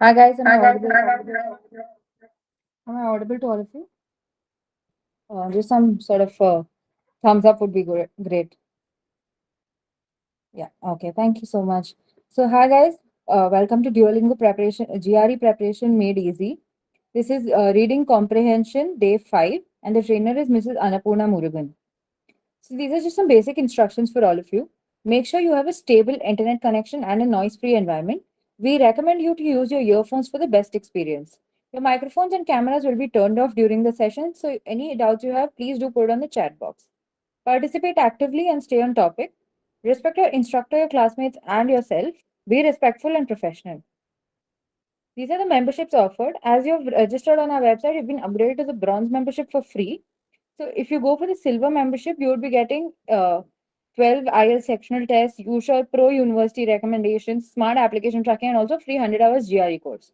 Hi guys, am I audible? Am I audible to all of you? Just some sort of thumbs up would be great. Yeah, okay, thank you so much. So, hi guys, welcome to Duolingo preparation, GRE preparation made easy. This is reading comprehension day 5, and the trainer is Mrs. Annapurna Murugan. So, these are just some basic instructions for all of you. Make sure you have a stable internet connection and a noise free environment. We recommend you to use your earphones for the best experience. Your microphones and cameras will be turned off during the session, so any doubts you have, please do put it on the chat box. Participate actively and stay on topic. Respect your instructor, your classmates, and yourself. Be respectful and professional. These are the memberships offered. As you've registered on our website, you've been upgraded to the bronze membership for free. So if you go for the silver membership, you would be getting 12 IELTS sectional tests, usual pro university recommendations, smart application tracking, and also free 100 hours GRE course.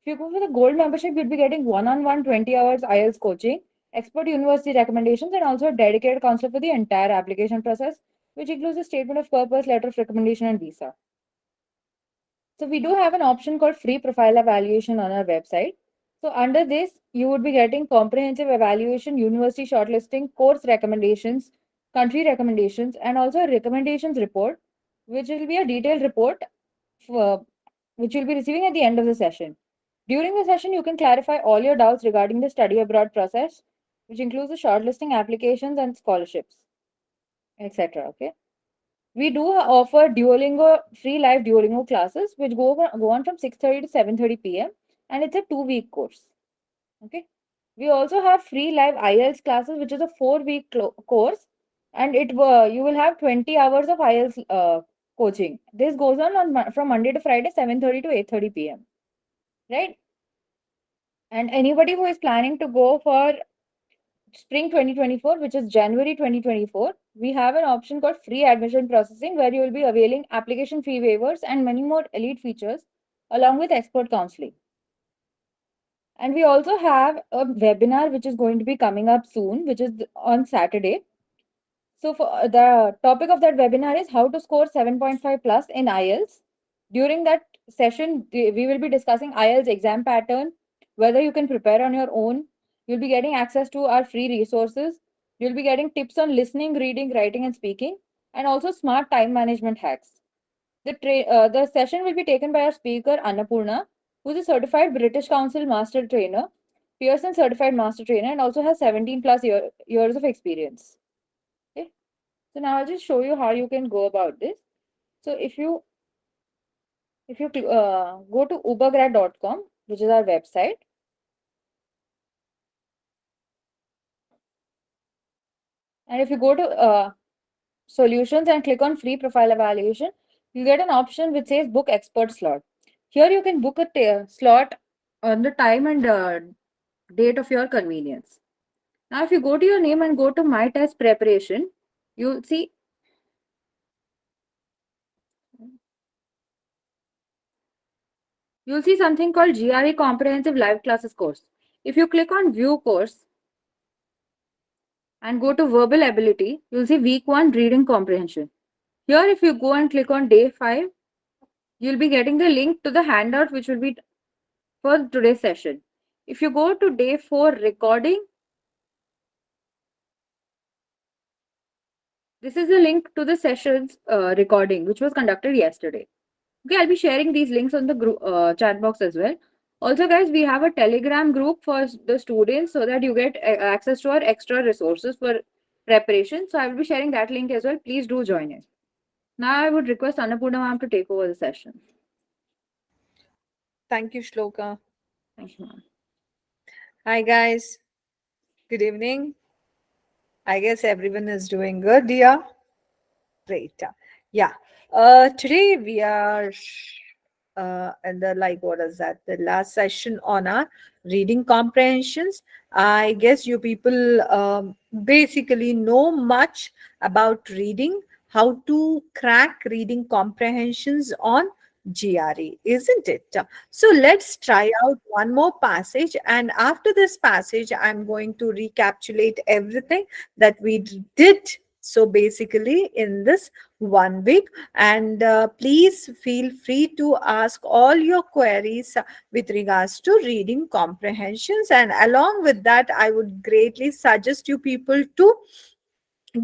If you go for the gold membership, you'd be getting one-on-one 20 hours IELTS coaching, expert university recommendations, and also a dedicated counselor for the entire application process, which includes a statement of purpose, letter of recommendation, and visa. So we do have an option called free profile evaluation on our website. So under this, you would be getting comprehensive evaluation, university shortlisting, course recommendations, country recommendations, and also a recommendations report, which will be a detailed report for, which you'll be receiving at the end of the session. During the session, you can clarify all your doubts regarding the study abroad process, which includes the shortlisting applications and scholarships, etc. Okay. We do offer Duolingo free live Duolingo classes, which go on from 6:30 to 7:30 p.m. and it's a 2-week course. Okay. We also have free live IELTS classes, which is a 4-week course, and you will have 20 hours of IELTS coaching. This goes on from Monday to Friday, 7:30 to 8:30 p.m. Right? And anybody who is planning to go for Spring 2024, which is January 2024, we have an option called free admission processing where you will be availing application fee waivers and many more elite features along with expert counseling. And we also have a webinar which is going to be coming up soon, which is on Saturday. So for the topic of that webinar is how to score 7.5 plus in IELTS. During that session, we will be discussing IELTS exam pattern, whether you can prepare on your own. You'll be getting access to our free resources. You'll be getting tips on listening, reading, writing, and speaking, and also smart time management hacks. The session will be taken by our speaker, Annapurna, who is a certified British Council master trainer, Pearson certified master trainer, and also has 17 plus years of experience. Okay. So now I'll just show you how you can go about this. So if you go to ubergrad.com, which is our website, and if you go to solutions and click on free profile evaluation, you get an option which says book expert slot. Here you can book a slot on the time and date of your convenience. Now, if you go to your name and go to my test preparation, you'll see something called GRE Comprehensive Live Classes course. If you click on view course and go to verbal ability, you'll see week 1 reading comprehension. Here, if you go and click on day 5, you'll be getting the link to the handout which will be for today's session. If you go to day 4 recording, this is the link to the session's recording which was conducted yesterday. Okay, I'll be sharing these links on the group chat box as well. Also, guys, we have a Telegram group for the students so that you get access to our extra resources for preparation. So I will be sharing that link as well. Please do join it. Now I would request Annapurna ma'am to take over the session. Thank you, Shloka. Thank you, ma'am. Hi, guys. Good evening. I guess everyone is doing good, yeah? Great. Yeah. Today we are in the what is that? The last session on our reading comprehensions. I guess you people basically know much about reading, how to crack reading comprehensions on GRE, isn't it? So let's try out one more passage, and after this passage, I'm going to recapitulate everything that we did So basically in this 1 week, and please feel free to ask all your queries with regards to reading comprehensions, and along with that I would greatly suggest you people to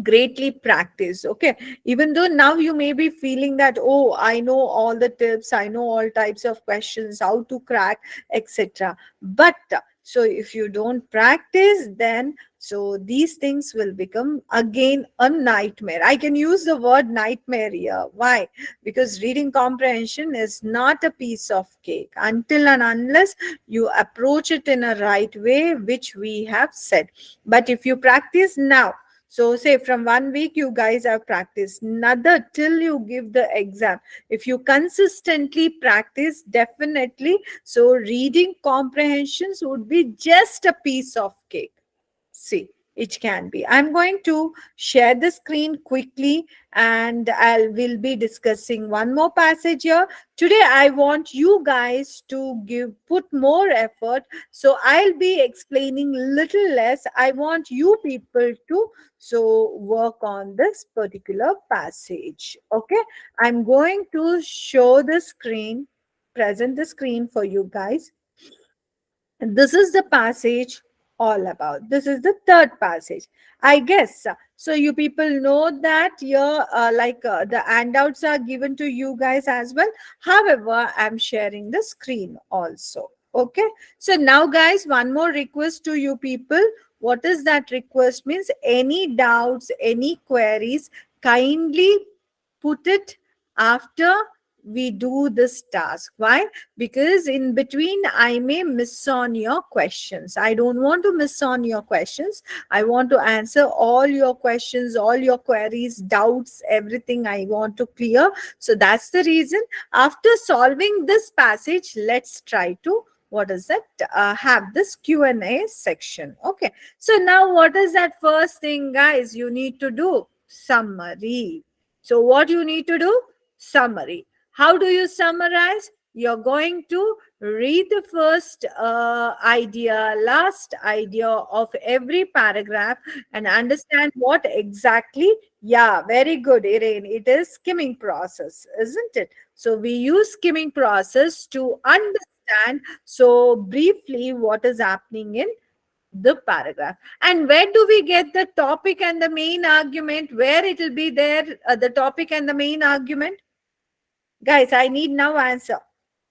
greatly practice. Okay, even though now you may be feeling that, oh, I know all the tips, I know all types of questions, how to crack, etc. But so if you don't practice, then so these things will become again a nightmare. I can use the word nightmare here. Why? Because reading comprehension is not a piece of cake until and unless you approach it in a right way, which we have said. But if you practice now, so say from 1 week you guys have practiced, another till you give the exam. If you consistently practice, definitely, so reading comprehensions would be just a piece of cake. See, it can be. I'm going to share the screen quickly, and I will be discussing one more passage here. Today, I want you guys to put more effort. So I'll be explaining little less. I want you people to so work on this particular passage. Okay, I'm going to show the screen, present the screen for you guys. This is the passage all about. This is the third passage, I guess. So you people know that here, the handouts are given to you guys as well. However, I'm sharing the screen also. Okay. So now, guys, one more request to you people. What is that request? Means any doubts, any queries, kindly put it after we do this task. Why? Because in between I may miss on your questions. I don't want to miss on your questions. I want to answer all your questions, all your queries, doubts, everything I want to clear. So that's the reason. After solving this passage, let's try to, what is that, have this Q&A section. Okay, so now what is that first thing, guys? You need to do summary. So what you need to do? Summary. How do you summarize? You're going to read the first idea, last idea of every paragraph and understand what exactly. Yeah, very good, Irene. It is skimming process, isn't it? So we use skimming process to understand so briefly what is happening in the paragraph. And where do we get the topic and the main argument? Where it will be there, the topic and the main argument? Guys, I need now answer.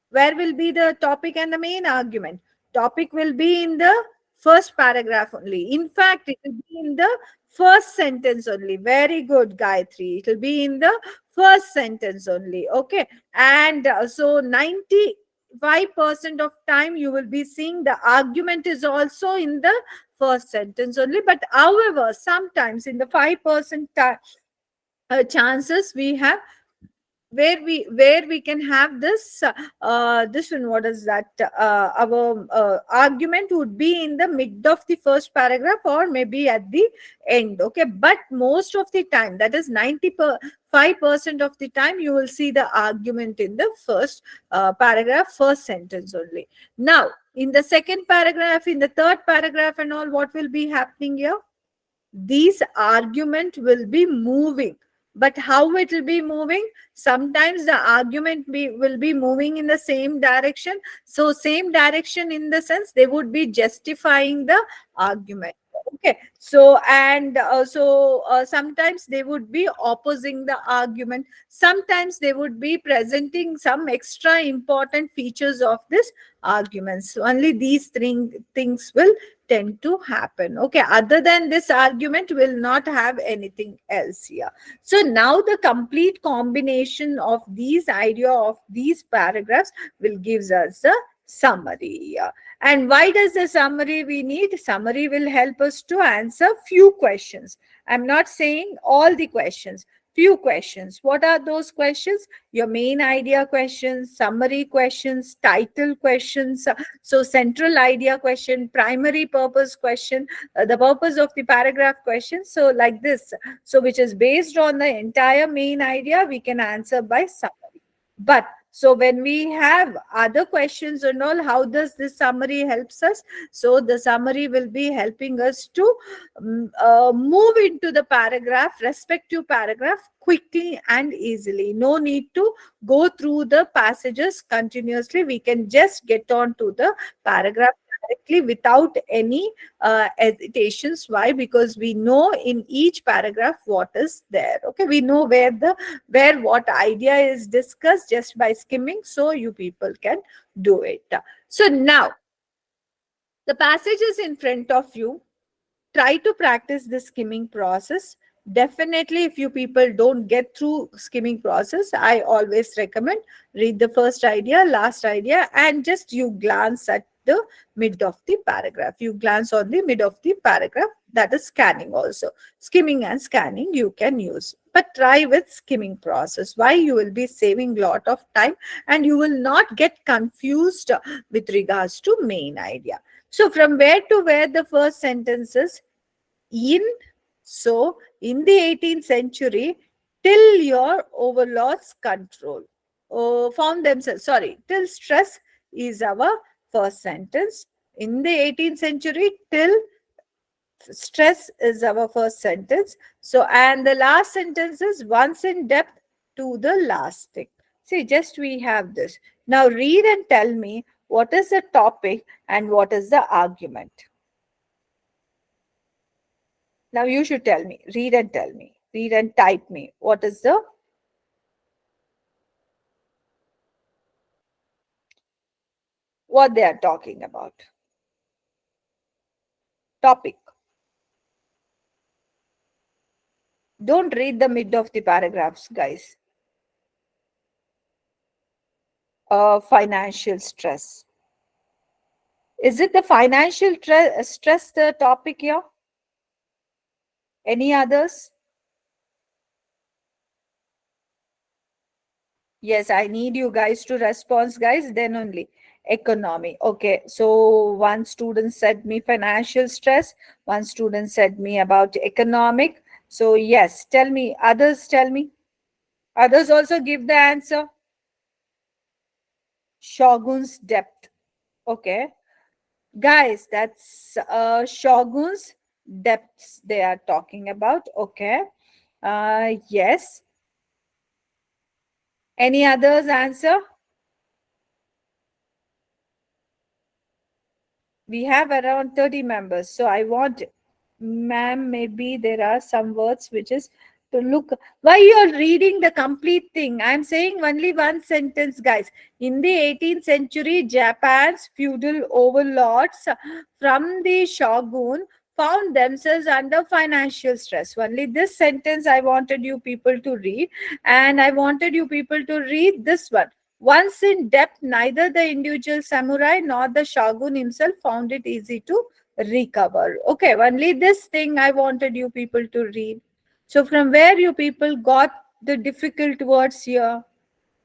Where will be the topic and the main argument? Topic will be in the first paragraph only. In fact, it will be in the first sentence only. Very good, Gayatri. It will be in the first sentence only. Okay. And so 95% of time you will be seeing the argument is also in the first sentence only. But however, sometimes in the 5% chances we have where we can have this one, what is that, our argument would be in the mid of the first paragraph or maybe at the end. Okay, but most of the time, that is 95% of the time, you will see the argument in the first paragraph, first sentence only. Now in the second paragraph, in the third paragraph and all, what will be happening here? These argument will be moving. But how it will be moving? Sometimes the argument will be moving in the same direction. So same direction in the sense they would be justifying the argument. Okay, so and sometimes they would be opposing the argument. Sometimes they would be presenting some extra important features of this arguments. So only these things will tend to happen. Okay, other than this argument will not have anything else here. So now the complete combination of these idea of these paragraphs will gives us a summary. And why does the summary we need? Summary will help us to answer few questions. I'm not saying all the questions, few questions. What are those questions? Your main idea questions, summary questions, title questions, so central idea question, primary purpose question, the purpose of the paragraph question. So like this, so which is based on the entire main idea, we can answer by summary. But So when we have other questions and all, how does this summary helps us? So the summary will be helping us to move into the paragraph, respective paragraph, quickly and easily. No need to go through the passages continuously. We can just get on to the paragraph directly without any hesitations. Why? Because we know in each paragraph what is there. Okay, we know where what idea is discussed just by skimming. So you people can do it. So now the passage is in front of you. Try to practice the skimming process. Definitely, if you people don't get through skimming process, I always recommend read the first idea, last idea, and just you glance at the mid of the paragraph. You glance on the mid of the paragraph. That is scanning also. Skimming and scanning you can use. But try with skimming process. Why? You will be saving lot of time and you will not get confused with regards to main idea. So from where to where the first sentence is in. So in the 18th century, till your overlords control found themselves, sorry, till stress is our first sentence. In the 18th century, till stress is our first sentence. So, and the last sentence is once in depth to the last thing. See, just we have this. Now read and tell me what is the topic and what is the argument. Now you should tell me, read and tell me, read and type me. What is the what they are talking about? Topic. Don't read the mid of the paragraphs, guys. Financial stress. Is it the financial stress the topic here? Any others? Yes, I need you guys to respond, guys. Then only economy. Okay, so one student said me financial stress. One student said me about economic. So yes, tell me. Others tell me. Others also give the answer. Shogun's depth. Okay, guys, that's Shogun's depths they are talking about. Okay, yes. Any others answer? We have around 30 members. So I want, ma'am, maybe there are some words which is to look. Why you're reading the complete thing? I'm saying only one sentence, guys. In the 18th century, Japan's feudal overlords from the shogun found themselves under financial stress. Only this sentence I wanted you people to read. And I wanted you people to read this one. Once in depth, neither the individual samurai nor the shogun himself found it easy to recover. Okay, only this thing I wanted you people to read. So, from where you people got the difficult words here?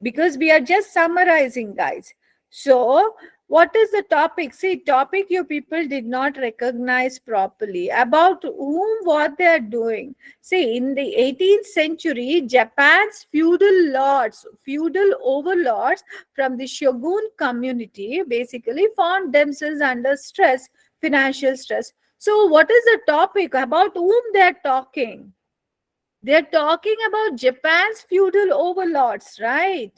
Because we are just summarizing, guys. So what is the topic? See, topic you people did not recognize properly. About whom, what they are doing. See, in the 18th century, Japan's feudal lords, feudal overlords from the shogun community basically found themselves under stress, financial stress. So what is the topic? About whom they are talking? They are talking about Japan's feudal overlords, right?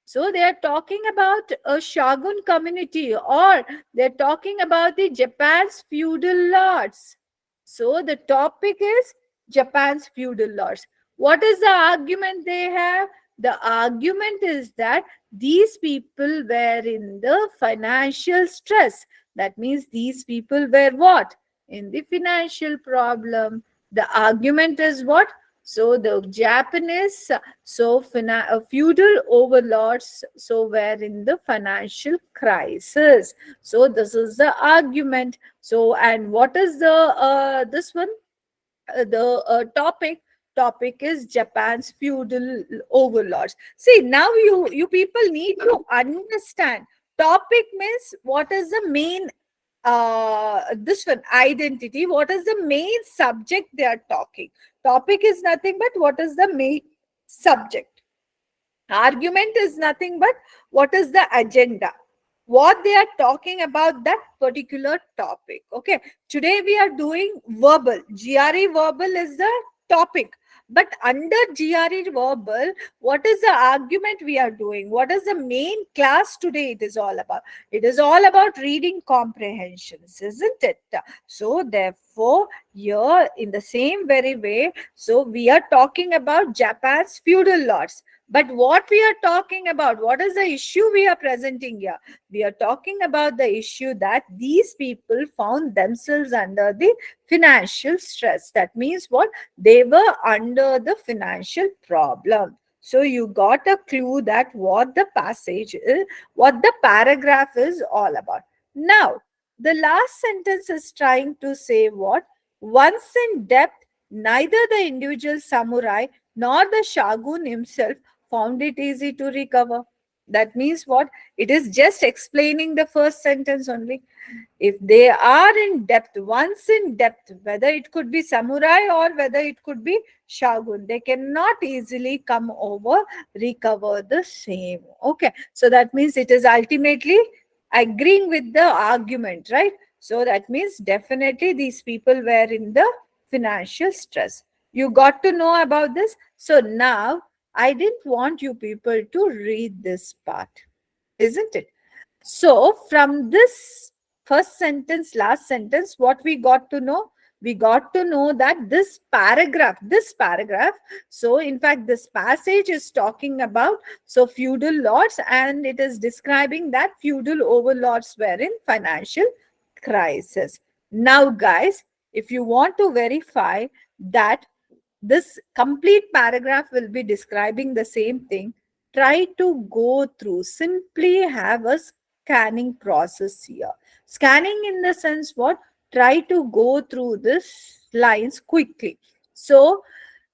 So they are talking about a shogun community, or they're talking about the Japan's feudal lords. So the topic is Japan's feudal lords. What is the argument they have? The argument is that these people were in the financial stress. That means these people were what? In the financial problem. The argument is what? So the Japanese, feudal overlords, so were in the financial crisis. So this is the argument. So, and what is the this one? The topic is Japan's feudal overlords. See, now you people need to understand. Topic means what is the main this one identity, what is the main subject they are talking. Topic is nothing but what is the main subject. Argument is nothing but what is the agenda, what they are talking about that particular topic. Okay, today we are doing verbal. GRE verbal is the topic, but under GRE verbal, what is the argument we are doing? What is the main class today? It is all about, it is all about reading comprehensions, isn't it? So therefore, here in the same very way, so we are talking about Japan's feudal lords. But what we are talking about, what is the issue we are presenting here? We are talking about the issue that these people found themselves under the financial stress. That means what? They were under the financial problem. So you got a clue that what the passage is, what the paragraph is all about. Now, the last sentence is trying to say what? Once in depth, neither the individual samurai nor the shogun himself found it easy to recover. That means what? It is just explaining the first sentence only. If they are in depth, once in depth, whether it could be samurai or whether it could be shogun, they cannot easily come over, recover the same. Okay, so that means it is ultimately agreeing with the argument, right? So that means definitely these people were in the financial stress. You got to know about this. So now I didn't want you people to read this part, isn't it? So, from this first sentence, last sentence, what we got to know? We got to know that this paragraph, so in fact, this passage is talking about so feudal lords, and it is describing that feudal overlords were in financial crisis. Now, guys, if you want to verify that this complete paragraph will be describing the same thing, try to go through, simply have a scanning process here. Scanning in the sense what? Try to go through this lines quickly. So,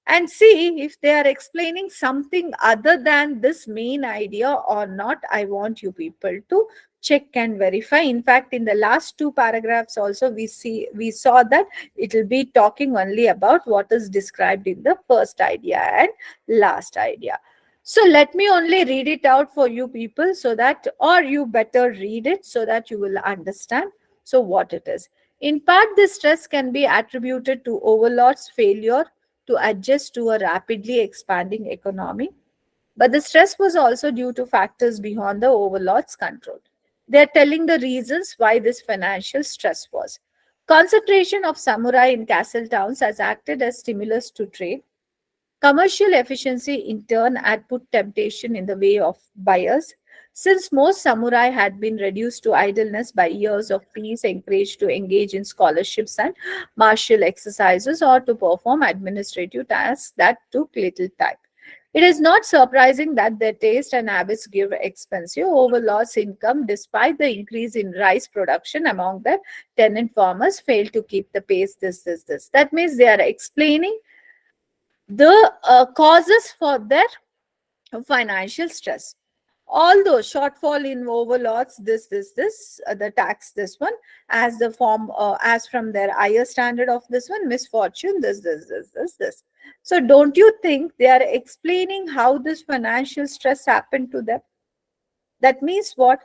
and see if they are explaining something other than this main idea or not. I want you people to check and verify. In fact, in the last two paragraphs also, we saw that it will be talking only about what is described in the first idea and last idea. So let me only read it out for you people, so that, or you better read it so that you will understand so what it is. In part, this stress can be attributed to overlord's failure to adjust to a rapidly expanding economy, but the stress was also due to factors beyond the overlord's control. They are telling the reasons why this financial stress was. Concentration of samurai in castle towns has acted as stimulus to trade. Commercial efficiency, in turn, had put temptation in the way of buyers. Since most samurai had been reduced to idleness by years of peace, encouraged to engage in scholarships and martial exercises or to perform administrative tasks that took little time. It is not surprising that their taste and habits give expensive overloss income despite the increase in rice production among the tenant farmers fail to keep the pace. This. That means they are explaining the causes for their financial stress. Although shortfall in overlots, the tax, this one, as the form, as from their higher standard of this one, misfortune, this. So don't you think they are explaining how this financial stress happened to them? That means what?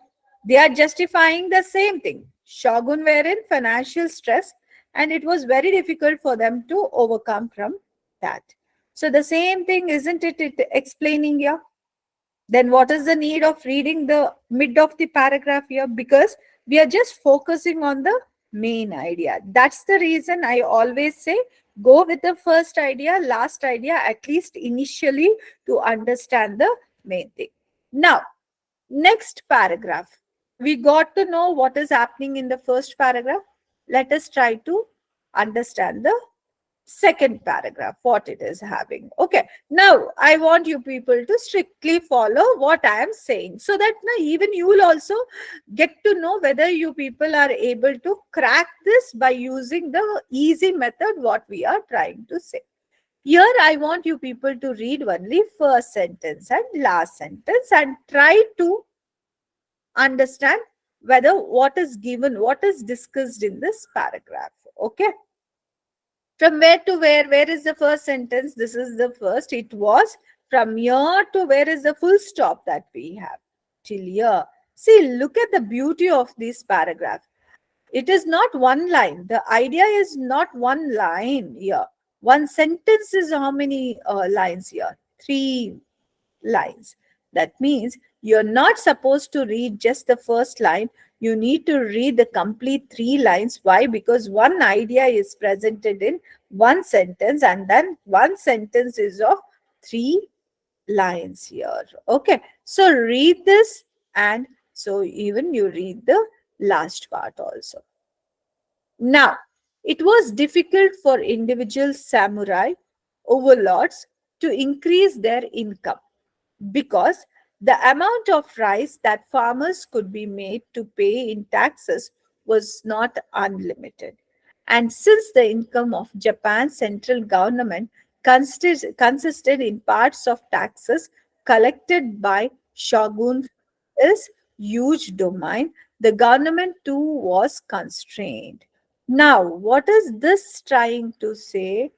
They are justifying the same thing. Shogun were in financial stress, and it was very difficult for them to overcome from that. So the same thing, isn't it explaining here? Then what is the need of reading the mid of the paragraph here? Because we are just focusing on the main idea. That's the reason I always say go with the first idea, last idea, at least initially, to understand the main thing. Now, next paragraph. We got to know what is happening in the first paragraph. Let us try to understand the second paragraph, what it is having. Okay, now I want you people to strictly follow what I am saying, so that now even you will also get to know whether you people are able to crack this by using the easy method what we are trying to say. Here I want you people to read only first sentence and last sentence and try to understand whether what is given, what is discussed in this paragraph. Okay, from where to where is the first sentence? This is the first. It was From here to where is the full stop that we have? Till here. See, look at the beauty of this paragraph. It is not one line. The idea is not one line here. One sentence is how many lines here? Three lines. That means you're not supposed to read just the first line. You need to read the complete three lines. Why? Because one idea is presented in one sentence, and then one sentence is of three lines here. Okay. So read this, and so even you read the last part also. Now, it was difficult for individual samurai overlords to increase their income because the amount of rice that farmers could be made to pay in taxes was not unlimited. And since the income of Japan's central government consisted in parts of taxes collected by shogun is huge domain, the government too was constrained. Now, what is this trying to say?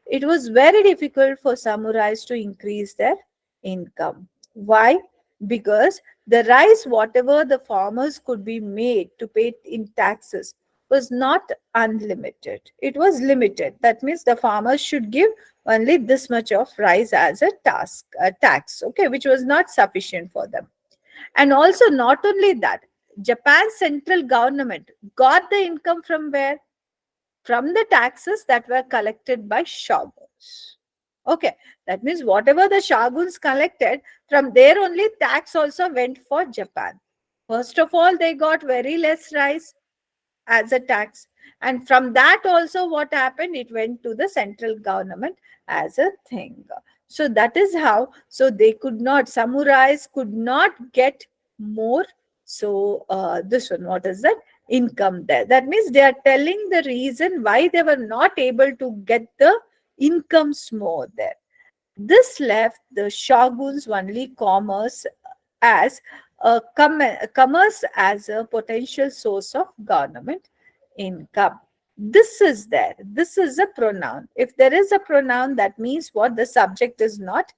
It was very difficult for samurais to increase their income. Why? Because the rice, whatever the farmers could be made to pay in taxes, was not unlimited. It was limited. That means the farmers should give only this much of rice as a tax, okay, which was not sufficient for them. And also, not only that, Japan's central government got the income from where? From the taxes that were collected by shoguns. Okay, that means whatever the shoguns collected, from there only tax also went for Japan. First of all, they got very less rice as a tax. And from that also, what happened? It went to the central government as a thing. So that is how, so they could not, samurais could not get more. So this one, what is that? Income there. That means they are telling the reason why they were not able to get the incomes more there. This left the shoguns only as commerce as a potential source of government income. This is there. This is a pronoun. If there is a pronoun, that means what? The subject is not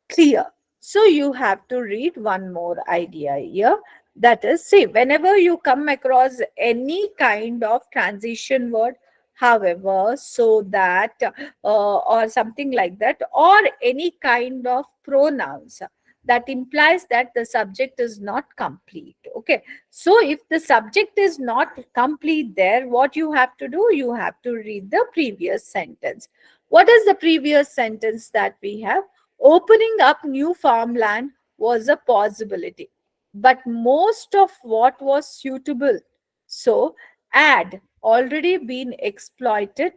clear. So you have to read one more idea here. That is, see, whenever you come across any kind of transition word, however, so that, or something like that, or any kind of pronouns that implies that the subject is not complete. Okay. So if the subject is not complete there, what you have to do? You have to read the previous sentence. What is the previous sentence that we have? Opening up new farmland was a possibility, but most of what was suitable, so had already been exploited,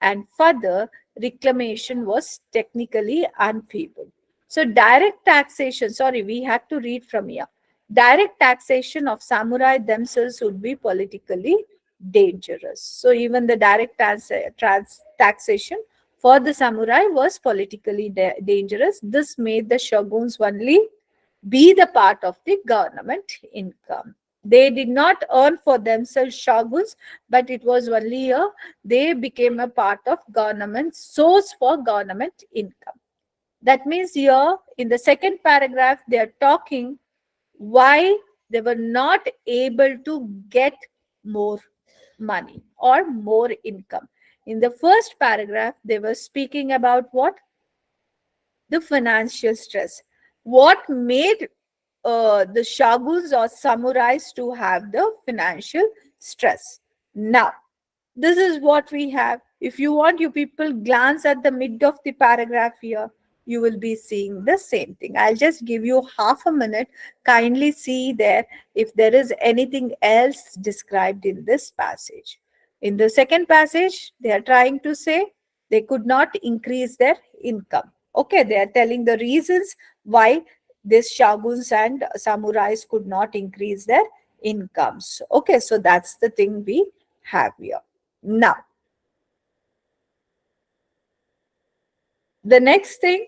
and further reclamation was technically unfeasible. So, direct taxation, sorry, we had to read from here. Direct taxation of samurai themselves would be politically dangerous. So, even the direct taxation for the samurai was politically dangerous. This made the shoguns only be the part of the government income. They did not earn for themselves shoguns, but it was only they became a part of government source for government income. That means here in the second paragraph, they are talking why they were not able to get more money or more income. In the first paragraph, they were speaking about what? The financial stress. What made the shaguns or samurais to have the financial stress? Now, this is what we have. If you want, you people glance at the mid of the paragraph here, you will be seeing the same thing. I'll just give you half a minute. Kindly see there if there is anything else described in this passage. In the second passage, they are trying to say they could not increase their income. Okay, they are telling the reasons why these shaguns and samurais could not increase their incomes. Okay, so that's the thing we have here. Now, the next thing,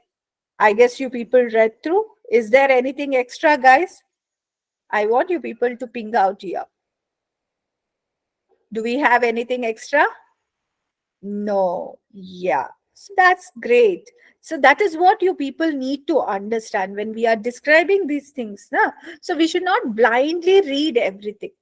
I guess you people read through. Is there anything extra, guys? I want you people to ping out here. Do we have anything extra? No. Yeah. So that's great. So that is what you people need to understand when we are describing these things. Na? So we should not blindly read everything.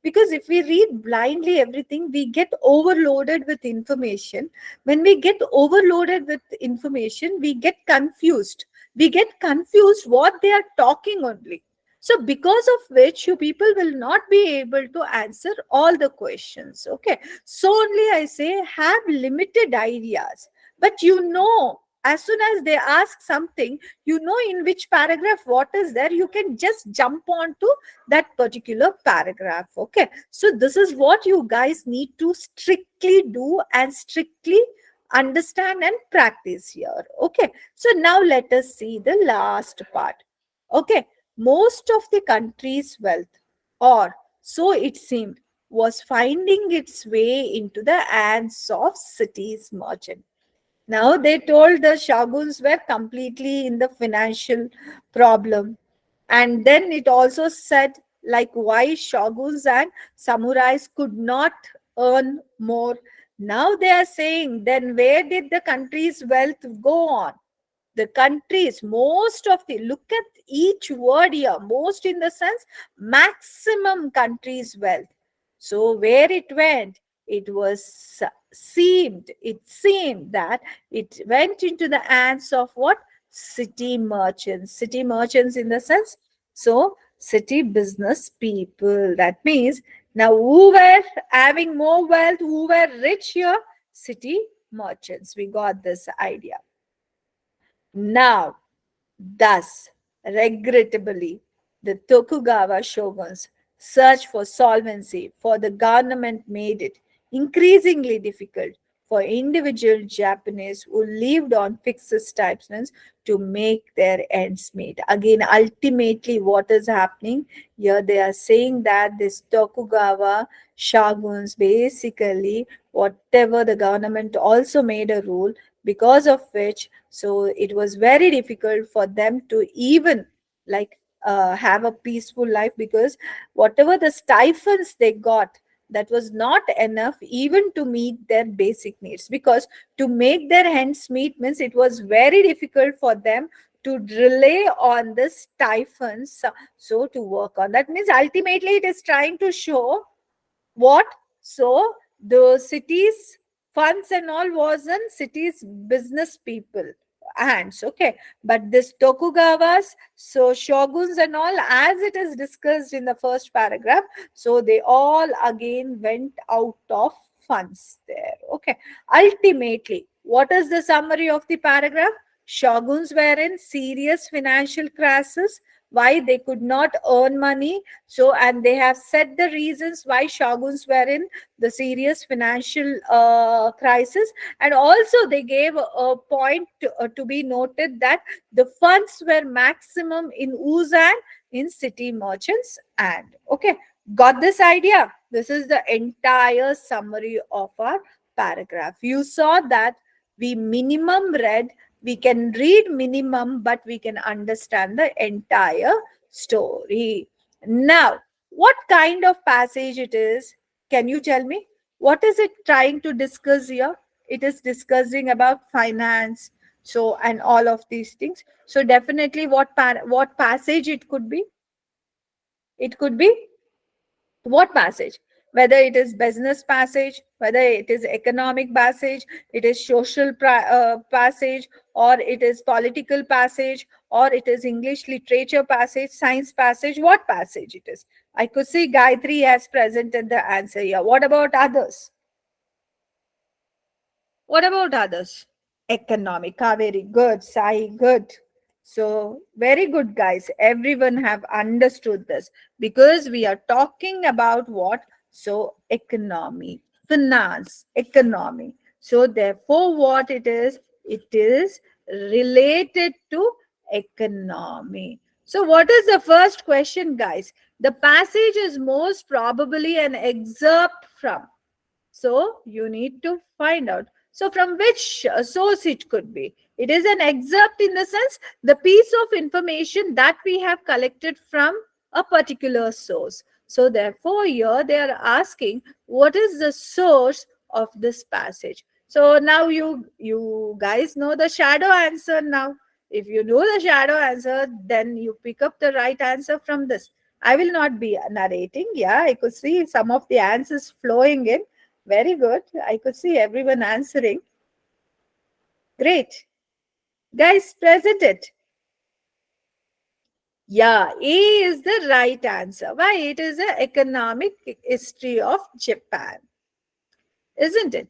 Because if we read blindly everything, we get overloaded with information. When we get overloaded with information, we get confused. We get confused what they are talking only. So because of which you people will not be able to answer all the questions. Okay. So only I say have limited ideas. But as soon as they ask something, in which paragraph what is there, you can just jump on to that particular paragraph. Okay. So this is what you guys need to strictly do and strictly understand and practice here. Okay. So now let us see the last part. Okay. Most of the country's wealth, or so it seemed, was finding its way into the hands of cities merchant. Now they told the shoguns were completely in the financial problem. And then it also said like why shoguns and samurais could not earn more. Now they are saying then where did the country's wealth go on? The countries, most of the, look at each word here, most in the sense maximum countries wealth. So where it went, it was it seemed that it went into the hands of what? City merchants in the sense, so city business people. That means now who were having more wealth, who were rich here? City merchants. We got this idea. Now, thus, regrettably, the Tokugawa shoguns' search for solvency for the government made it increasingly difficult for individual Japanese who lived on fixed stipends to make their ends meet. Again, ultimately, what is happening here? They are saying that this Tokugawa shoguns basically, whatever the government also made a rule, because of which, so it was very difficult for them to even like have a peaceful life, because whatever the stipends they got, that was not enough even to meet their basic needs, because to make their ends meet means it was very difficult for them to rely on the stipends, so to work on. That means ultimately it is trying to show what? So the cities funds and all was in cities business people hands. Okay. But this Tokugawas, so shoguns and all, as it is discussed in the first paragraph, so they all again went out of funds there. Okay. Ultimately, what is the summary of the paragraph? Shoguns were in serious financial crisis. Why? They could not earn money. So, and they have said the reasons why shoguns were in the serious financial crisis. And also they gave a point to be noted that the funds were maximum in Uzan, in city merchants. And okay, got this idea? This is the entire summary of our paragraph. You saw that we can read minimum, but we can understand the entire story. Now, what kind of passage it is? Can you tell me? What is it trying to discuss here? It is discussing about finance, so and all of these things. So definitely, what passage it could be? It could be what passage? Whether it is business passage, whether it is economic passage, it is social passage, or it is political passage, or it is English literature passage, science passage, what passage it is? I could see Gayatri has presented the answer here. What about others? What about others? Economic. Very good. Sai, good. So very good, guys. Everyone have understood this, because we are talking about what? So economy, finance, economy. So therefore, what it is? It is related to economy. So what is the first question, guys? The passage is most probably an excerpt from. So you need to find out. So from which source it could be? It is an excerpt in the sense the piece of information that we have collected from a particular source. So therefore here they are asking what is the source of this passage. So now you guys know the shadow answer now. If you know the shadow answer, then you pick up the right answer from this. I will not be narrating. Yeah, I could see some of the answers flowing in. Very good. I could see everyone answering. Great. Guys, present it. Yeah, A is the right answer. Why? It is the economic history of Japan, isn't it?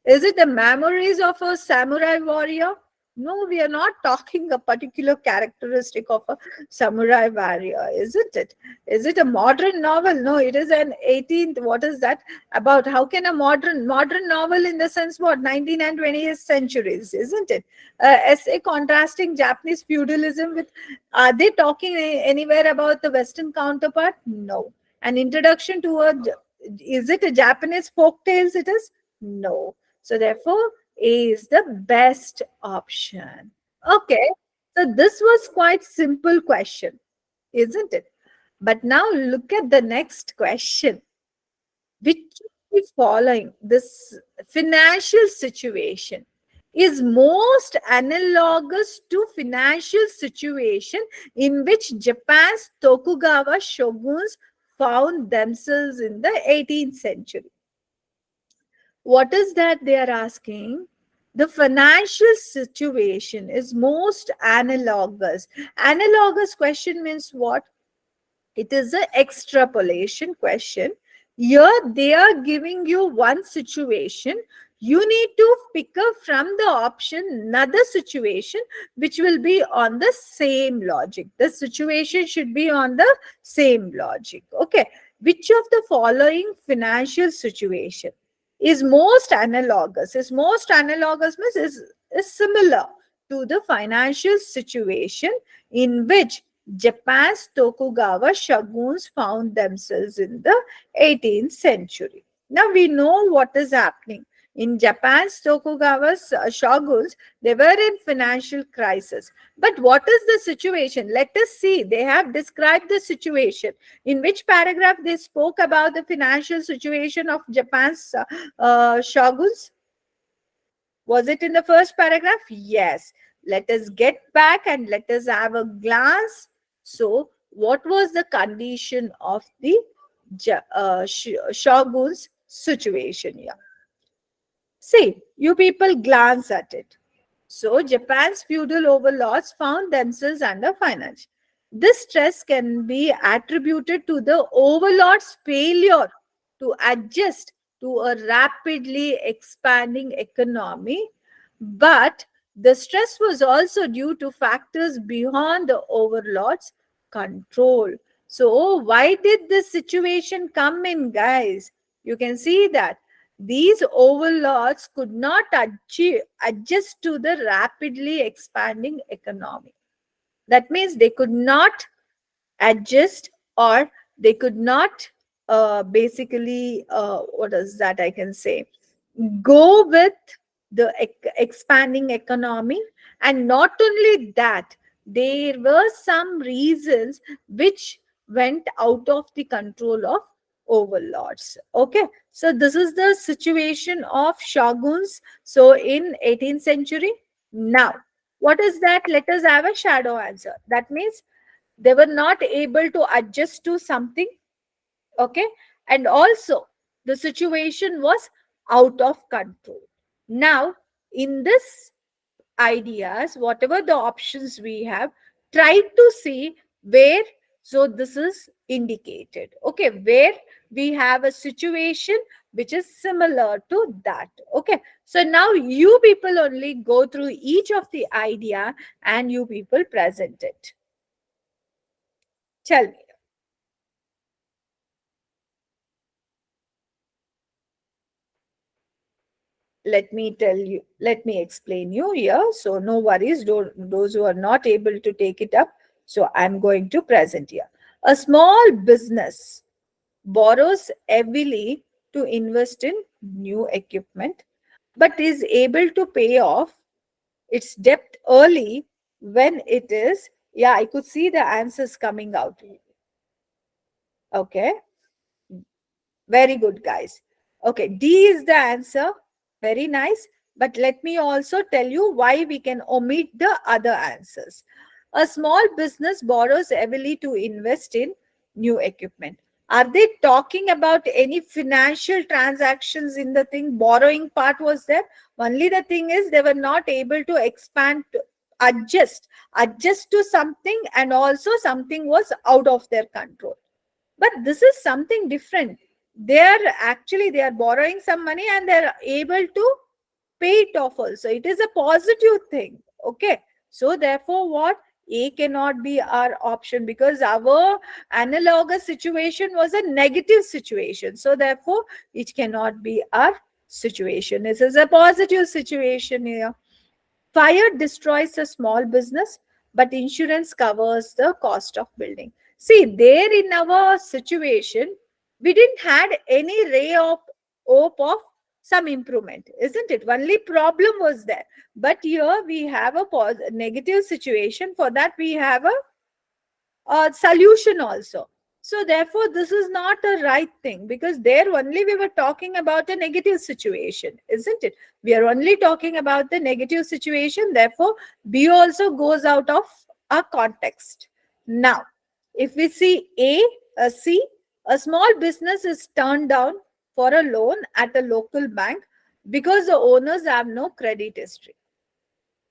Is it the memories of a samurai warrior? No, we are not talking a particular characteristic of a samurai warrior, isn't it? Is it a modern novel? No, it is an 18th. What is that about? How can a modern novel in the sense what 19th and 20th centuries, isn't it? Essay contrasting Japanese feudalism with. Are they talking anywhere about the Western counterpart? No. An introduction to a. Is it a Japanese folk tales? It is no. So therefore, A is the best option. Okay. So this was quite simple question, isn't it? But now look at the next question. Which of the following, this financial situation, is most analogous to financial situation in which Japan's Tokugawa shoguns found themselves in the 18th century? What is that they are asking? The financial situation is most analogous. Analogous question means what? It is an extrapolation question. Here they are giving you one situation. You need to pick up from the option another situation which will be on the same logic. The situation should be on the same logic. Okay. Which of the following financial situation is most analogous? Is most analogous means is similar to the financial situation in which Japan's Tokugawa shoguns found themselves in the 18th century. Now we know what is happening. In Japan's Tokugawa's shoguns, they were in financial crisis. But what is the situation? Let us see. They have described the situation. In which paragraph they spoke about the financial situation of Japan's shoguns? Was it in the first paragraph? Yes. Let us get back and let us have a glance. So, what was the condition of the shogun's situation here? See, you people glance at it. So, Japan's feudal overlords found themselves under finance. This stress can be attributed to the overlord's failure to adjust to a rapidly expanding economy, but the stress was also due to factors beyond the overlord's control. So, why did this situation come in, guys? You can see that these overlords could not adjust to the rapidly expanding economy. That means they could not adjust, or they could not basically, what is that I can say, go with the expanding economy. And not only that, there were some reasons which went out of the control of overlords. Okay, so this is the situation of shoguns so in 18th century. Now what is that? Let us have a shadow answer. That means they were not able to adjust to something. Okay, and also the situation was out of control. Now in this ideas, whatever the options we have, try to see where, so this is indicated, okay, where we have a situation which is similar to that. Okay, so now you people only go through each of the idea and you people present it. Tell me. Let me tell you, let me explain you here, so no worries, those who are not able to take it up. So I'm going to present here. A small business borrows heavily to invest in new equipment, but is able to pay off its debt early when it is. Yeah, I could see the answers coming out. Okay, very good, guys. Okay, D is the answer. Very nice. But let me also tell you why we can omit the other answers. A small business borrows heavily to invest in new equipment. Are they talking about any financial transactions in the thing? Borrowing part was there. Only the thing is they were not able to expand, adjust to something, and also something was out of their control. But this is something different. They are borrowing some money and they're able to pay it off also. It is a positive thing. Okay, so therefore what, a cannot be our option because our analogous situation was a negative situation, so therefore it cannot be our situation. This is a positive situation here. Fire destroys a small business, but insurance covers the cost of building. See, there in our situation, we didn't had any ray of hope of some improvement, isn't it? Only problem was there. But here we have a negative situation. For that, we have a solution also. So therefore this is not a right thing, because there only we were talking about a negative situation, isn't it? We are only talking about the negative situation, therefore B also goes out of our context. Now if we see a C, a small business is turned down for a loan at a local bank because the owners have no credit history.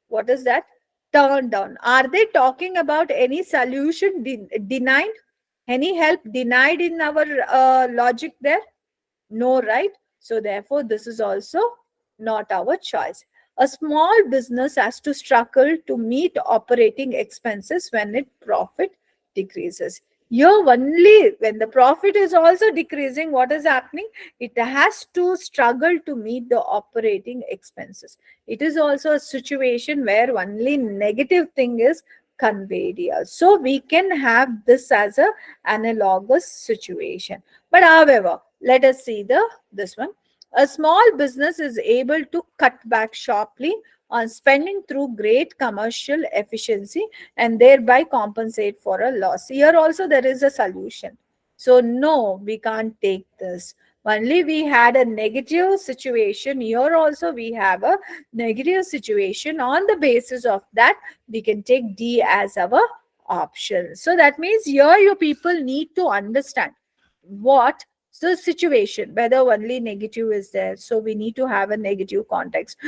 What is that? Turned down. Are they talking about any solution denied? Any help denied in our logic there? No, right? So therefore, this is also not our choice. A small business has to struggle to meet operating expenses when its profit decreases. Here only when the profit is also decreasing, what is happening? It has to struggle to meet the operating expenses. It is also a situation where only negative thing is conveyed here. So we can have this as a analogous situation. But however, let us see this one. A small business is able to cut back sharply on spending through great commercial efficiency and thereby compensate for a loss. Here also there is a solution. So no, we can't take this. Only we had a negative situation. Here also we have a negative situation. On the basis of that, we can take D as our option. So that means here you people need to understand what the situation, whether only negative is there, so we need to have a negative context,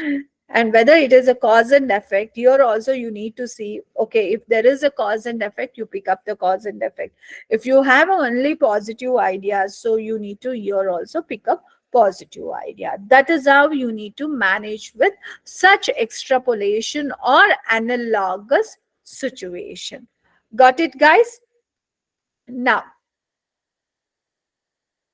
and whether it is a cause and effect. Here also you need to see, okay, if there is a cause and effect, you pick up the cause and effect. If you have only positive ideas, so you need to here also pick up positive idea. That is how you need to manage with such extrapolation or analogous situation. Got it, guys? Now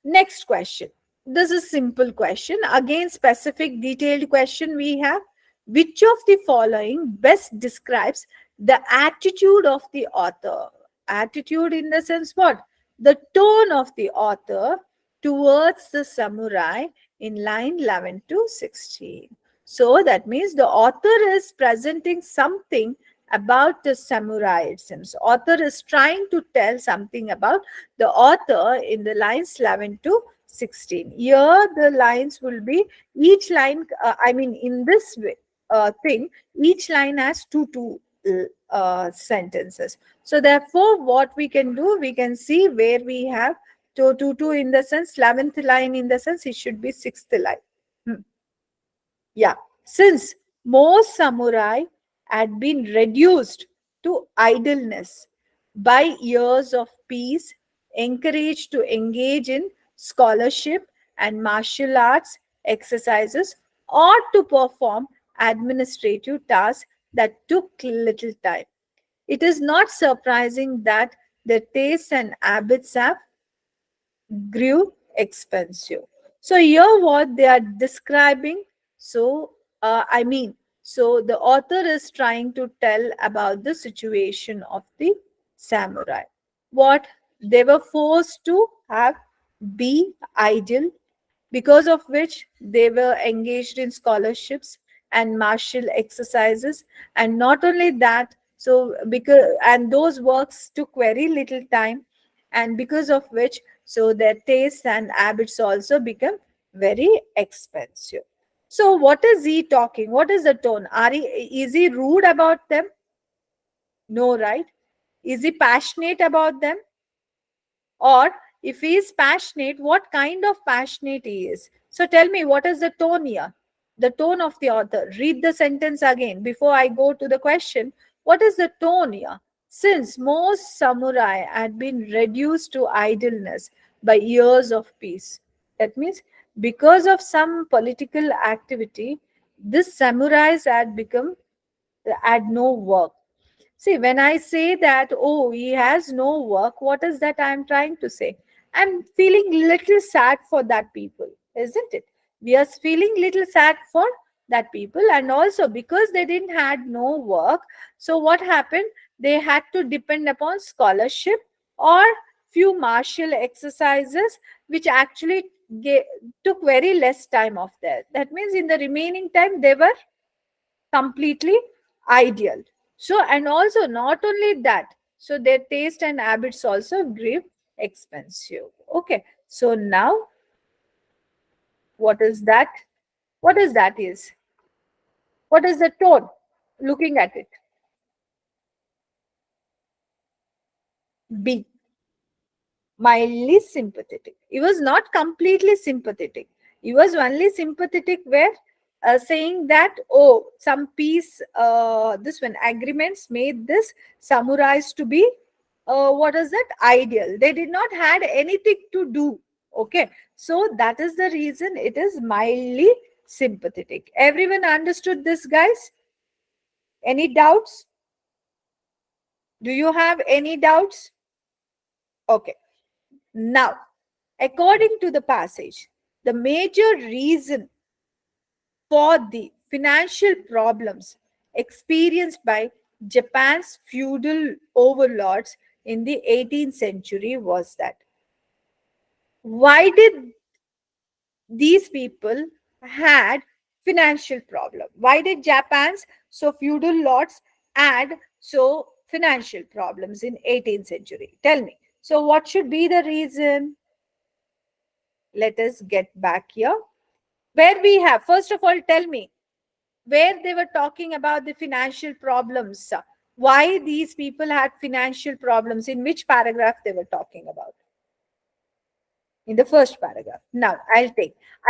next question. This is simple question. Again, specific detailed question we have. Which of the following best describes the attitude of the author? Attitude in the sense what? The tone of the author towards the samurai in line 11 to 16. So that means the author is presenting something about the samurai, it seems. Author is trying to tell something about the author in the lines 11 to 16. Here the lines will be each line, in this way, thing, each line has two sentences. So therefore what we can do, we can see where we have two in the sense, 11th line in the sense it should be 6th line. Yeah, since most samurai had been reduced to idleness by years of peace, encouraged to engage in scholarship and martial arts exercises, or to perform administrative tasks that took little time. It is not surprising that their tastes and habits have grew expensive. So here what they are describing, so so the author is trying to tell about the situation of the samurai. What they were forced to have be idle, because of which they were engaged in scholarships and martial exercises, and not only that, so because and those works took very little time, and because of which so their tastes and habits also become very expensive. So what is he talking? What is the tone? Is he rude about them? No, right? Is he passionate about them? Or if he is passionate, what kind of passionate he is? So tell me, what is the tone here? The tone of the author. Read the sentence again before I go to the question. What is the tone here? Since most samurai had been reduced to idleness by years of peace. That means because of some political activity, this samurais had no work. See, when I say that, oh, he has no work, what is that I'm trying to say? I'm feeling little sad for that people, isn't it? We are feeling little sad for that people, and also because they didn't had no work, so what happened? They had to depend upon scholarship or few martial exercises, which actually took very less time of that. That means in the remaining time they were completely ideal. So, and also not only that, so their taste and habits also grew expensive. Okay. So now what is that? What is that is? What is the tone? Looking at it. B. Mildly sympathetic. He was not completely sympathetic. He was only sympathetic where saying that, oh, some peace, this one agreements made this samurais to be, what is that? Ideal. They did not had anything to do. Okay. So that is the reason it is mildly sympathetic. Everyone understood this, guys? Any doubts? Do you have any doubts? Okay. Now, according to the passage, the major reason for the financial problems experienced by Japan's feudal overlords in the 18th century was that why did these people had financial problem? Why did Japan's so feudal lords had so financial problems in 18th century? Tell me. So what should be the reason? Let us get back here. Where we have, first of all, tell me where they were talking about the financial problems. Why these people had financial problems, in which paragraph they were talking about? In the first paragraph. Now, I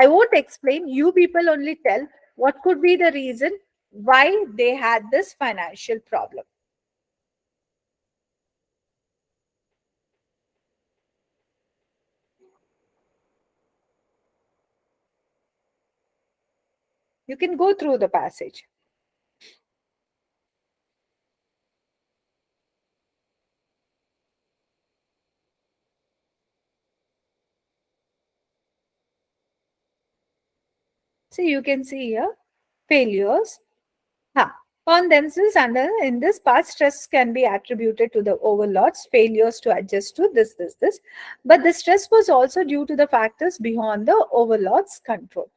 won't explain. You people only tell what could be the reason why they had this financial problem. You can go through the passage. So you can see here failures. On themselves under in this part, stress can be attributed to the overlords, failures to adjust to this. But the stress was also due to the factors beyond the overlords' control.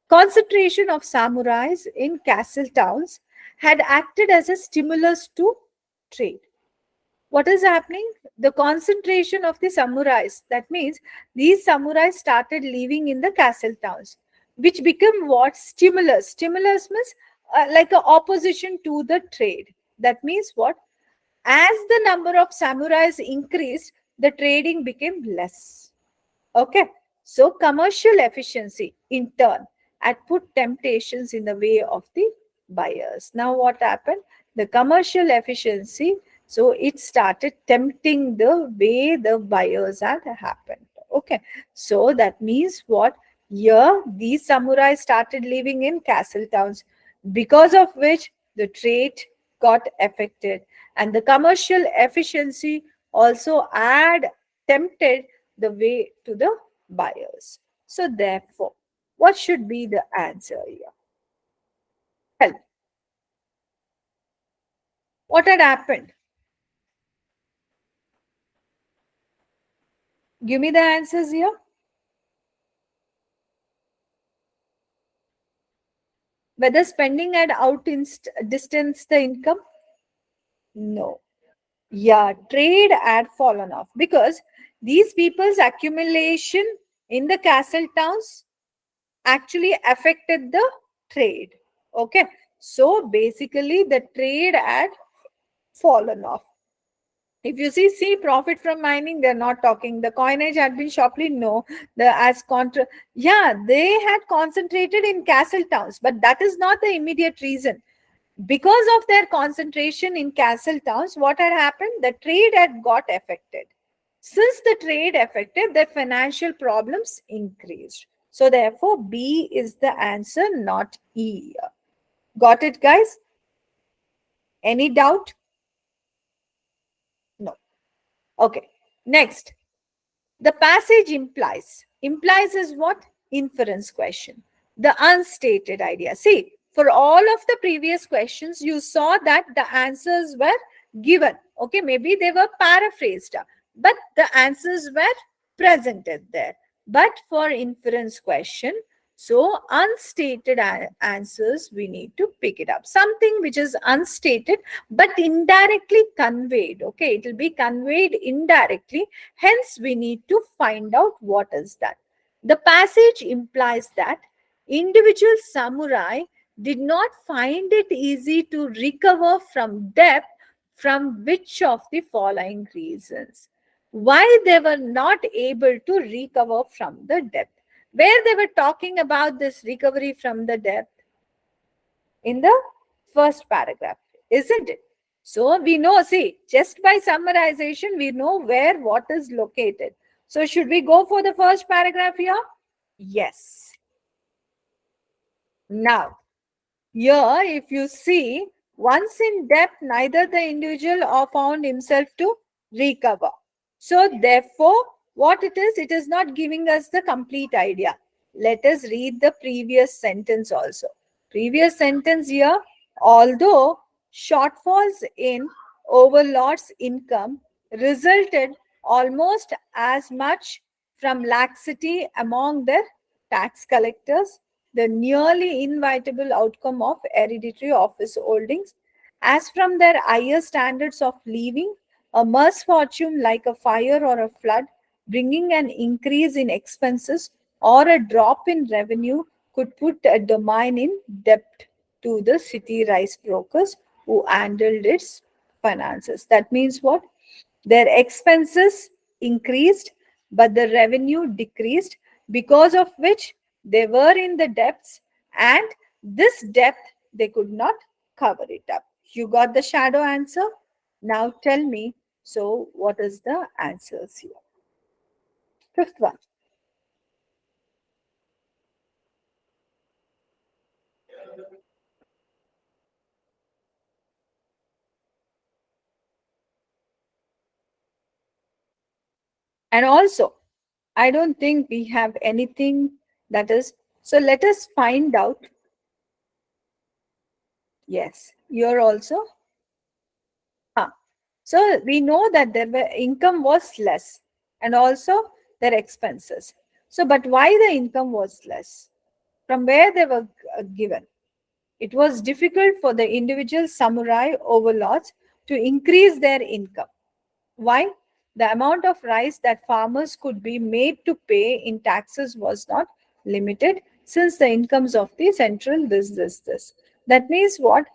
Concentration of samurais in castle towns had acted as a stimulus to trade. What is happening? The concentration of the samurais. That means these samurais started living in the castle towns, which become what? Stimulus. Stimulus means like a opposition to the trade. That means what? As the number of samurais increased, the trading became less. Okay. So commercial efficiency in turn had put temptations in the way of the buyers. Now what happened? The commercial efficiency, so it started tempting the way the buyers had happened. Okay. So that means what? Here these samurais started living in castle towns, because of which the trade got affected, and the commercial efficiency also had tempted the way to the buyers. So therefore, what should be the answer here? Help. What had happened? Give me the answers here. Whether spending had distanced the income? No. Yeah, trade had fallen off because these people's accumulation in the castle towns actually affected the trade. Okay. So basically the trade had fallen off. If you see profit from mining, they're not talking. The coinage had been sharply no. The as contra, yeah, they had concentrated in castle towns, but that is not the immediate reason. Because of their concentration in castle towns, what had happened? The trade had got affected. Since the trade affected, their financial problems increased. So therefore, B is the answer, not E. Got it, guys? Any doubt? No. Okay. Next. The passage implies is what? Inference question, the unstated idea. See, for all of the previous questions, you saw that the answers were given. Okay, maybe they were paraphrased, but the answers were presented there. But for inference question, so unstated answers, we need to pick it up. Something which is unstated but indirectly conveyed. Okay, it will be conveyed indirectly. Hence, we need to find out what is that. The passage implies that individual samurai did not find it easy to recover from debt from which of the following reasons. Why they were not able to recover from the debt. Where they were talking about this recovery from the debt? In the first paragraph, isn't it? So we know, see, just by summarization, we know where what is located. So should we go for the first paragraph here? Yes. Now, here, if you see, once in debt, neither the individual or found himself to recover. So therefore, what it is not giving us the complete idea. Let us read the previous sentence also. Previous sentence here, although shortfalls in overlord's income resulted almost as much from laxity among their tax collectors, the nearly inevitable outcome of hereditary office holdings, as from their higher standards of living, a misfortune like a fire or a flood, bringing an increase in expenses or a drop in revenue, could put a domain in debt to the city rice brokers who handled its finances. That means what? Their expenses increased, but the revenue decreased, because of which they were in the debts, and this debt they could not cover it up. You got the shadow answer? Now tell me, so what is the answers here? Fifth one. And also, I don't think we have anything that is, so let us find out. Yes, you're also. Huh. So we know that their income was less and also their expenses. So, but why the income was less? From where they were given? It was difficult for the individual samurai overlords to increase their income. Why? The amount of rice that farmers could be made to pay in taxes was not limited, since the incomes of the central this. That means what?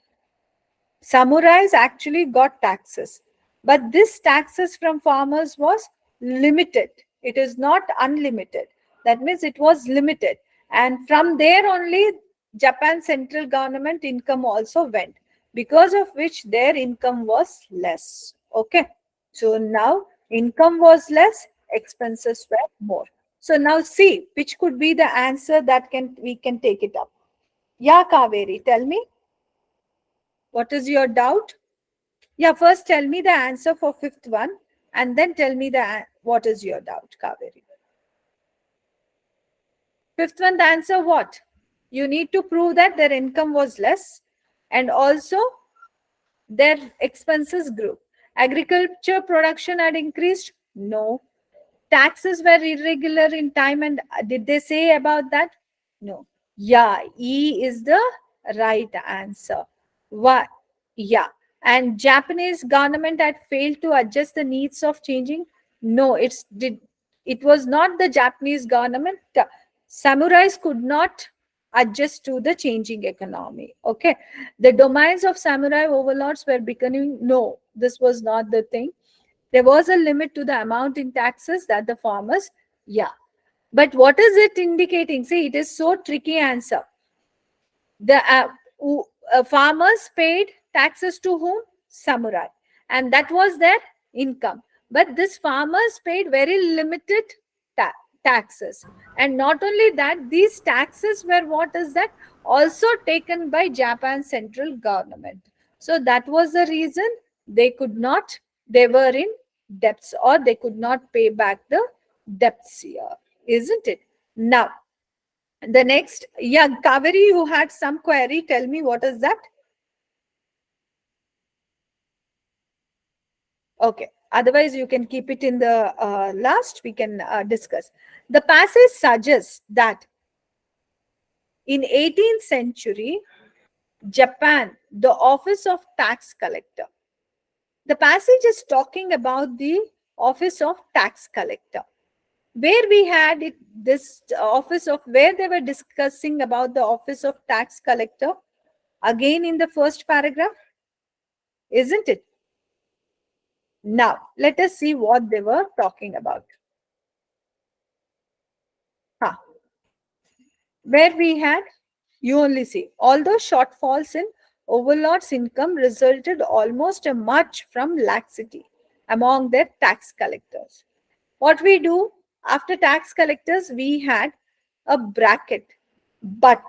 Samurais actually got taxes, but this taxes from farmers was limited. It is not unlimited. That means it was limited, and from there only Japan central government income also went, because of which their income was less. Okay, so now income was less, expenses were more. So now see which could be the answer that can we can take it up. Yeah, Kaveri, tell me, what is your doubt? Yeah, first tell me the answer for fifth one, and then tell me what is your doubt, Kaveri. Fifth one, the answer what? You need to prove that their income was less and also their expenses grew. Agriculture production had increased? No. Taxes were irregular in time, and did they say about that? No. Yeah, E is the right answer. Why? Yeah. And Japanese government had failed to adjust the needs of changing? No, it was not the Japanese government. Samurais could not adjust to the changing economy. Okay, the domains of samurai overlords were becoming, no, this was not the thing. There was a limit to the amount in taxes that the farmers, yeah. But what is it indicating? See, it is so tricky answer. The farmers paid taxes to whom? Samurai, and that was their income. But this farmers paid very limited ta- taxes, and not only that, these taxes were, what is that, also taken by Japan's central government. So that was the reason they could not, they were in debts, or they could not pay back the debts here, isn't it? Now the next, yeah, Kaveri, you had some query. Tell me, what is that? Okay. Otherwise, you can keep it in the last. We can discuss. The passage suggests that in 18th century Japan, the office of tax collector. The passage is talking about the office of tax collector, where we had it, this office of, where they were discussing about the office of tax collector again in the first paragraph, isn't it? Now, let us see what they were talking about. Huh. Where we had, you only see, although shortfalls in overlords' income resulted almost a much from laxity among their tax collectors. What we do after tax collectors, we had a bracket, but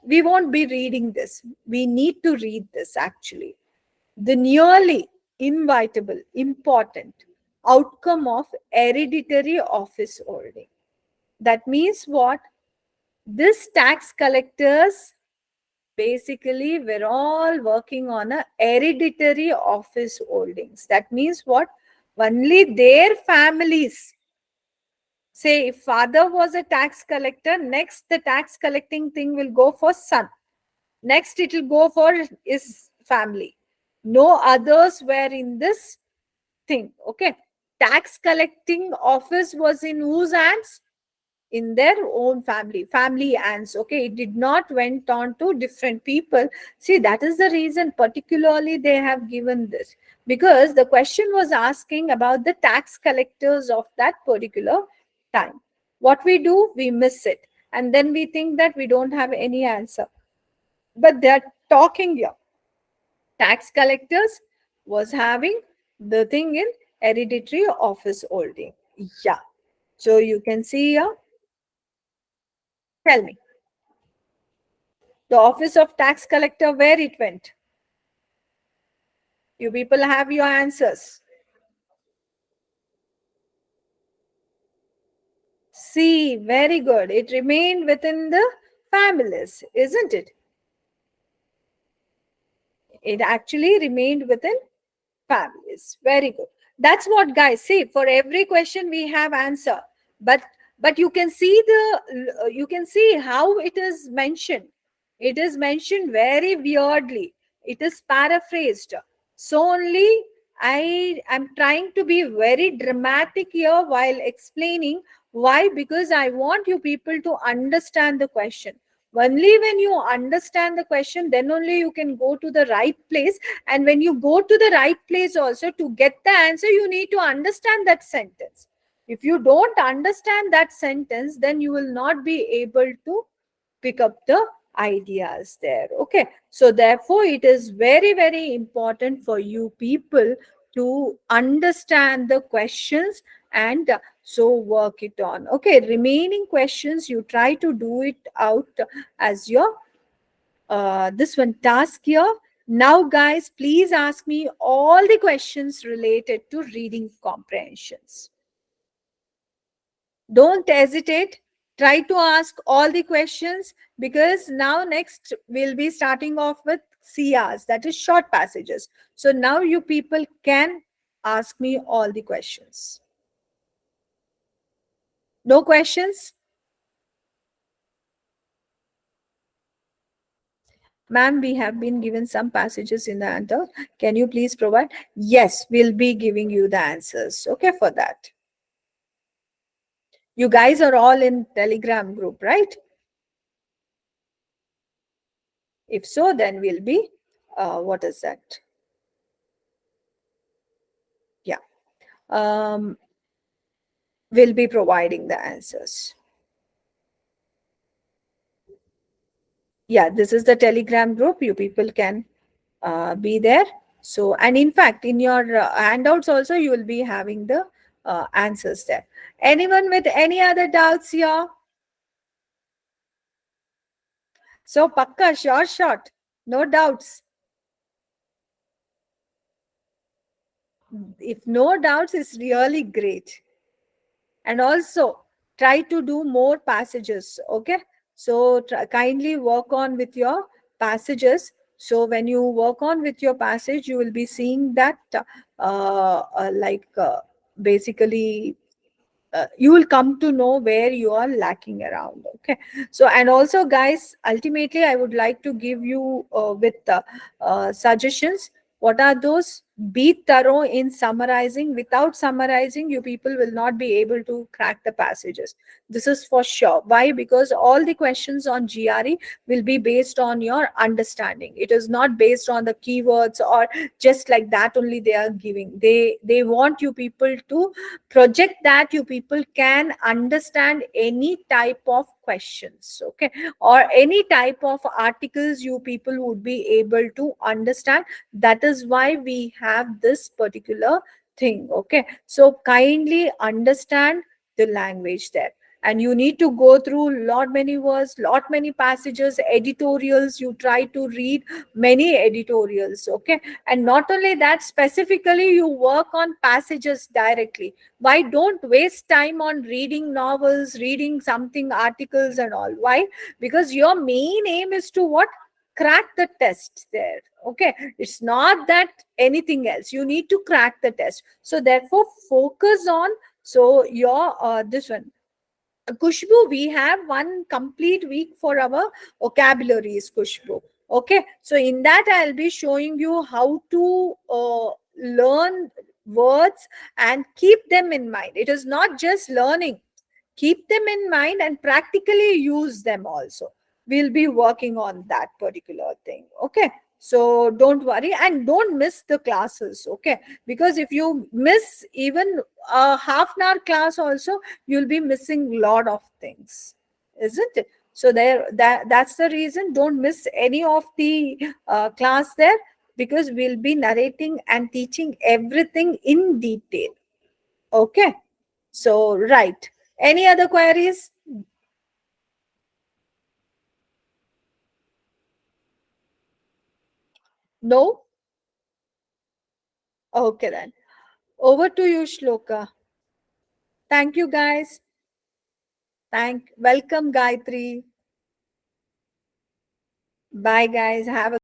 we won't be reading this. We need to read this actually. The nearly inevitable, important outcome of hereditary office holding. That means what? This tax collectors basically were all working on a hereditary office holdings. That means what? Only their families. Say if father was a tax collector, next the tax collecting thing will go for son. Next it will go for his family. No others were in this thing. Okay. Tax collecting office was in whose hands? In their own family hands. Okay, it did not went on to different people. See, that is the reason particularly they have given this, because the question was asking about the tax collectors of that particular time. What we do, we miss it, and then we think that we don't have any answer, but they are talking here. Tax collectors was having the thing in hereditary office holding. Yeah, so you can see here. Tell me, the office of tax collector, where it went? You people have your answers. See, very good. It remained within the families, isn't it? It actually remained within families. Very good. That's what, guys, see, for every question we have answer, but you can see the, you can see how it is mentioned. It is mentioned very weirdly. It is paraphrased. So only I am trying to be very dramatic here while explaining. Why? Because I want you people to understand the question. Only when you understand the question, then only you can go to the right place. And when you go to the right place also, to get the answer, you need to understand that sentence. If you don't understand that sentence, then you will not be able to pick up the ideas there. Okay, so therefore it is very, very important for you people to understand the questions and so work it on. Okay, remaining questions you try to do it out as your this one task here. Now guys, please ask me all the questions related to reading comprehensions. Don't hesitate. Try to ask all the questions, because now next we'll be starting off with CRs, that is short passages. So now you people can ask me all the questions. No questions? Ma'am, we have been given some passages in the answer. Can you please provide? Yes, we'll be giving you the answers. Okay, for that. You guys are all in Telegram group, right? If so, then we'll be, what is that? Yeah. Um, we'll be providing the answers. Yeah, this is the Telegram group. You people can be there. So, and in fact, in your handouts also, you will be having the answers there. Anyone with any other doubts here? So, pakka, sure shot, no doubts. If no doubts, it's really great. And also, try to do more passages. Okay, so kindly work on with your passages. So when you work on with your passage, you will be seeing that basically you will come to know where you are lacking around. Okay, so and also guys, ultimately I would like to give you with suggestions. What are those? Be thorough in summarizing. Without summarizing, you people will not be able to crack the passages. This is for sure. Why? Because all the questions on GRE will be based on your understanding. It is not based on the keywords or just like that only they are giving. They want you people to project that you people can understand any type of questions, okay, or any type of articles you people would be able to understand. That is why we have this particular thing. Okay, so kindly understand the language there, and you need to go through lot many words, lot many passages, editorials. You try to read many editorials. Okay, and not only that, specifically you work on passages directly. Why? Don't waste time on reading novels, reading something articles and all. Why? Because your main aim is to what? Crack the test there. Okay, it's not that anything else. You need to crack the test, so therefore focus on. So your this one, Kushbu, we have one complete week for our vocabularies, Kushbu. Okay, so in that I'll be showing you how to learn words and keep them in mind. It is not just learning, keep them in mind and practically use them also. We'll be working on that particular thing. Okay, so don't worry and don't miss the classes. Okay, because if you miss even a half an hour class also, you'll be missing a lot of things, isn't it? So that's the reason. Don't miss any of the class there, because we'll be narrating and teaching everything in detail. Okay, so right, any other queries? No. Okay, then over to you, Shloka. Thank you, guys. Welcome, Gayatri. Bye, guys. Have a